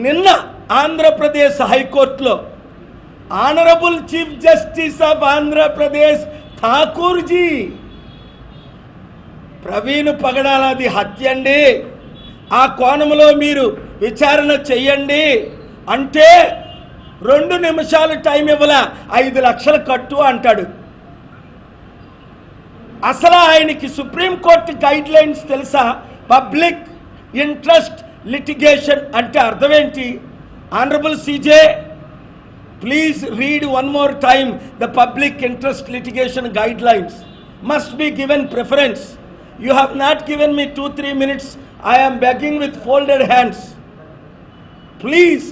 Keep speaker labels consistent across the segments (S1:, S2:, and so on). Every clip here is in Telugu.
S1: నిన్న ఆంధ్రప్రదేశ్ హైకోర్టులో honourable chief justice of Andhra Pradesh Thakurji Praveen పగడాలది హత్య అండి, ఆ కోణంలో మీరు విచారణ చెయ్యండి అంటే 2 నిమిషాలు టైం ఇవ్వలా 5 లక్షలు కట్టు అంటాడు. అసలు ఆయనకి సుప్రీంకోర్టు గైడ్ లైన్స్ తెలుసా? పబ్లిక్ ఇంట్రెస్ట్ litigation అంటే అర్థం ఏంటి? Honourable CJ, please read one more time the public interest litigation guidelines. Must be given preference. You have not given me 2-3 minutes. I am begging with folded hands. Please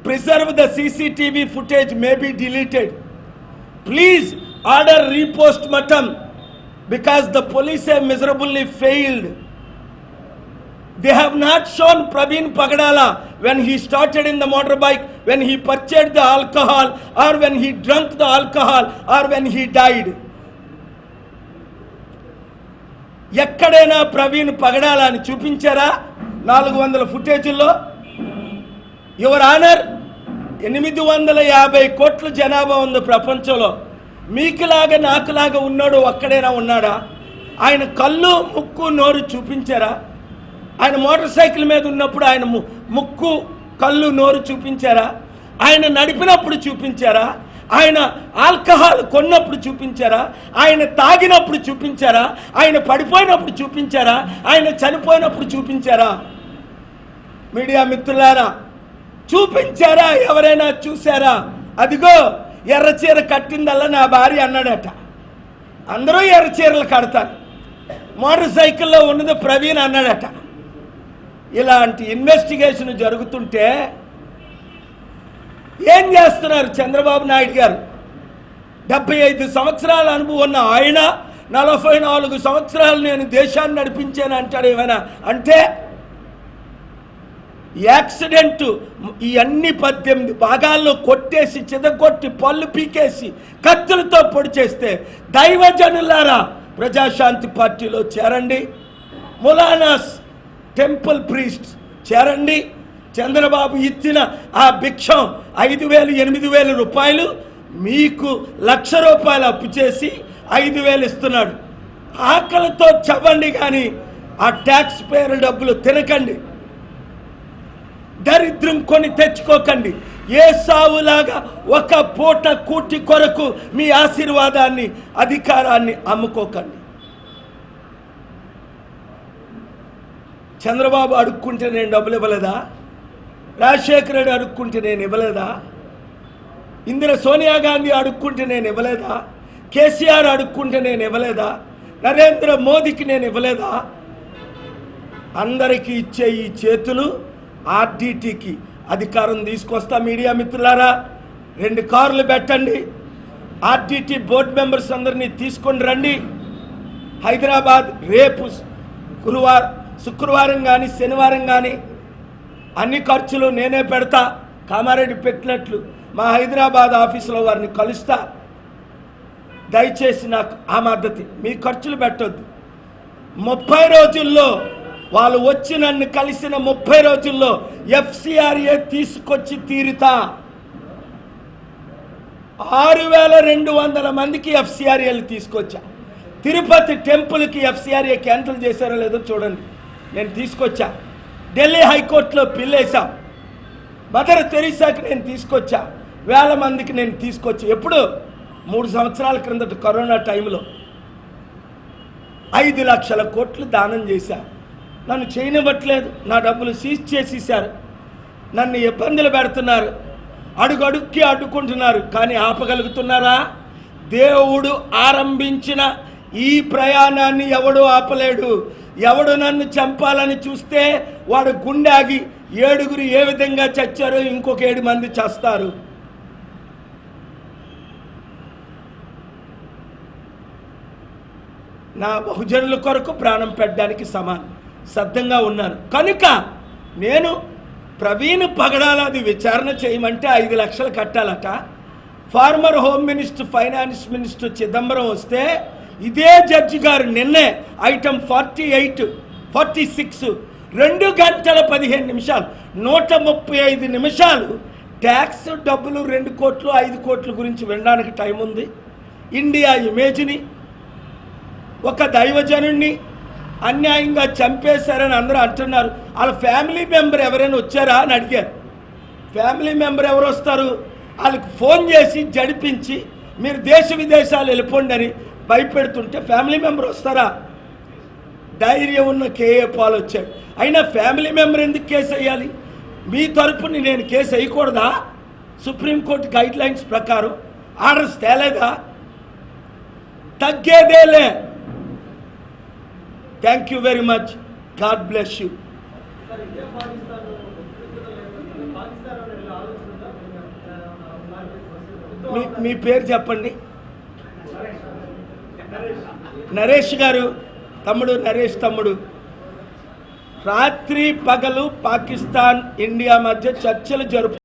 S1: preserve the CCTV footage, may be deleted. Please order repost-mortem because the police have miserably failed. They have not shown Praveen Pagadala when he started in the motorbike, when he purchased the alcohol, or when he drank the alcohol, or when he died. ఎక్కడైనా ప్రవీణ్ పగడాల అని చూపించారా 400 ఫుటేజీల్లో? యువర్ ఆనర్, 850 కోట్ల జనాభా ఉంది ప్రపంచంలో. మీకులాగా నాకులాగా ఉన్నాడు ఒక్కడైనా ఉన్నాడా? ఆయన కళ్ళు ముక్కు నోరు చూపించారా? ఆయన మోటార్ సైకిల్ మీద ఉన్నప్పుడు ఆయన ముక్కు కళ్ళు నోరు చూపించారా? ఆయన నడిపినప్పుడు చూపించారా? ఆయన ఆల్కహాల్ కొన్నప్పుడు చూపించారా? ఆయన తాగినప్పుడు చూపించారా? ఆయన పడిపోయినప్పుడు చూపించారా? ఆయన చనిపోయినప్పుడు చూపించారా? మీడియా మిత్రులారా, చూపించారా? ఎవరైనా చూసారా? అదిగో ఎర్రచీర కట్టిందల్లా నా భార్య అన్నాడట. అందరూ ఎర్రచీరలు కడతారు, మోటార్ సైకిల్లో ఉన్నది ప్రవీణ్ అన్నాడట. ఇలాంటి ఇన్వెస్టిగేషన్ జరుగుతుంటే ఏం చేస్తున్నారు చంద్రబాబు నాయుడు గారు? 75 సంవత్సరాల అనుభవం ఉన్న ఆయన 44 సంవత్సరాలు నేను దేశాన్ని నడిపించాను అంటాడు. ఏమైనా అంటే యాక్సిడెంట్ ఈ అన్ని 18 భాగాల్లో కొట్టేసి చిదగొట్టి పళ్ళు పీకేసి కత్తులతో పొడి చేస్తే దైవజనులారా ప్రజాశాంతి పార్టీలో చేరండి, ములానాస్ టెంపుల్ ప్రీస్ట్ చేరండి. చంద్రబాబు ఇచ్చిన ఆ భిక్షం 5,000 8,000 రూపాయలు మీకు 1,00,000 రూపాయలు అప్పు చేసి 5,000 ఇస్తున్నాడు. ఆకలితో చవ్వండి కానీ ఆ ట్యాక్స్ పేర్ డబ్బులు తినకండి, దరిద్రం కొని తెచ్చుకోకండి. ఏ సావులాగా ఒక పూట కూటి కొరకు మీ ఆశీర్వాదాన్ని అధికారాన్ని అమ్ముకోకండి. చంద్రబాబు అడుక్కుంటే నేను డబ్బులు ఇవ్వలేదా? రాజశేఖర రెడ్డి అడుక్కుంటే నేను ఇవ్వలేదా? సోనియా గాంధీ అడుక్కుంటే నేను ఇవ్వలేదా? కేసీఆర్ అడుక్కుంటే నేను ఇవ్వలేదా? నరేంద్ర మోదీకి నేను ఇవ్వలేదా? అందరికీ ఇచ్చే ఈ చేతులు ఆర్డీటీకి అధికారం తీసుకొస్తా. మీడియా మిత్రులారా, 2 కార్లు పెట్టండి, ఆర్డీటీ బోర్డు మెంబర్స్ అందరినీ తీసుకొని రండి. హైదరాబాద్ రేపు శుక్రవారం కానీ శనివారం కానీ అన్ని ఖర్చులు నేనే పెడతా. కామారెడ్డి పెట్టినట్లు మా హైదరాబాద్ ఆఫీసులో వారిని కలుస్తా. దయచేసి నాకు ఆ మద్దతు, మీ ఖర్చులు పెట్టొద్దు. 30 రోజుల్లో వాళ్ళు వచ్చి నన్ను కలిసిన 30 రోజుల్లో FCRA తీసుకొచ్చి తీరుతా. 6,200 మందికి FCRAలు తీసుకొచ్చా. తిరుపతి టెంపుల్కి FCRA క్యాన్సిల్ చేశారో లేదో చూడండి, నేను తీసుకొచ్చా. ఢిల్లీ హైకోర్టులో పిల్లేసా. మదర్ తెరీసాకి నేను తీసుకొచ్చా. 1,000 మందికి నేను తీసుకొచ్చా. ఎప్పుడు? 3 సంవత్సరాల క్రిందట కరోనా టైంలో 5 లక్షల కోట్లు దానం చేశా. నన్ను చేయనివ్వట్లేదు, నా డబ్బులు సీజ్ చేసేసారు, నన్ను ఇబ్బందులు పెడుతున్నారు, అడుగడుక్కి అడ్డుకుంటున్నారు. కానీ ఆపగలుగుతున్నారా? దేవుడు ఆరంభించిన ఈ ప్రయాణాన్ని ఎవడు ఆపలేడు. ఎవడు నన్ను చంపాలని చూస్తే వాడు గుండాగి 7 ఏ విధంగా చచ్చారో ఇంకొక 7 మంది చస్తారు. నా బహుజనుల కొరకు ప్రాణం పెట్టడానికి సిద్ధంగా ఉన్నాను. కనుక నేను ప్రవీణ్ పగడాలది విచారణ చేయమంటే 5 లక్షలు కట్టాలట. Former home minister finance minister Chidambaram వస్తే ఇదే జడ్జి గారు నిన్నే ఐటమ్ 48, 46 2 గంటల 15 నిమిషాలు 135 నిమిషాలు ట్యాక్స్ డబ్బులు 2 కోట్లు 5 కోట్ల గురించి వినడానికి టైం ఉంది. ఇండియా ఇమేజ్ని, ఒక దైవజనుణ్ణి అన్యాయంగా చంపేశారని అందరూ అంటున్నారు. వాళ్ళ ఫ్యామిలీ మెంబర్ ఎవరైనా వచ్చారా అని అడిగారు. ఫ్యామిలీ మెంబర్ ఎవరు వస్తారు? వాళ్ళకి ఫోన్ చేసి జడిపించి మీరు దేశ విదేశాలు వెళ్ళిపోండి అని భయపెడుతుంటే ఫ్యామిలీ మెంబర్ వస్తారా? ధైర్యం ఉన్న కేఏ పాల్ వచ్చాడు. అయినా ఫ్యామిలీ మెంబర్ ఎందుకు కేసు వేయాలి? మీ తరపుని నేను కేసు వేయకూడదా? సుప్రీంకోర్టు గైడ్ లైన్స్ ప్రకారం ఆర్డర్స్ తేలేదా? తగ్గేదేలే. Thank you very much. God bless you. మీ పేరు చెప్పండి. నరేష్ గారు, తమ్ముడు నరేష్ తమ్ముడు. రాత్రి పగలు పాకిస్తాన్ ఇండియా మధ్య చర్చలు జరుపు